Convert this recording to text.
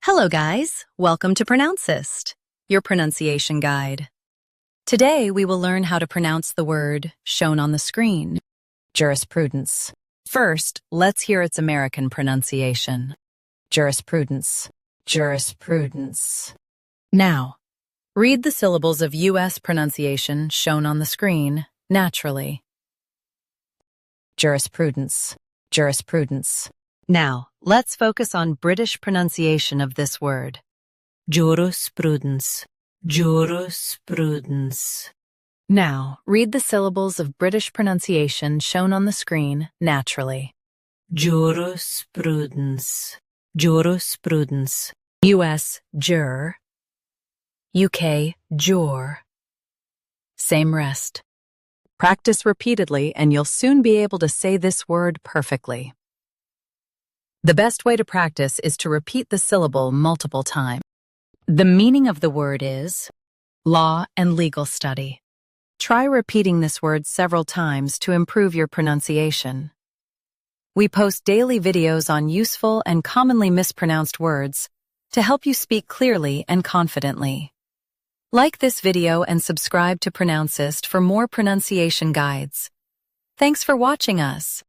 Hello guys, welcome to Pronouncist, your pronunciation guide. Today we will learn how to pronounce the word shown on the screen, jurisprudence. First, let's hear its American pronunciation. Jurisprudence, jurisprudence. Now, read the syllables of U.S. pronunciation shown on the screen naturally. Jurisprudence, jurisprudence. Now, let's focus on British pronunciation of this word. Jurisprudence, jurisprudence. Now, read the syllables of British pronunciation shown on the screen naturally. Jurisprudence, jurisprudence. U.S. jur, UK jur. Same rest. Practice repeatedly and you'll soon be able to say this word perfectly. The best way to practice is to repeat the syllable multiple times. The meaning of the word is law and legal study. Try repeating this word several times to improve your pronunciation. We post daily videos on useful and commonly mispronounced words to help you speak clearly and confidently. Like this video and subscribe to Pronouncist for more pronunciation guides. Thanks for watching us.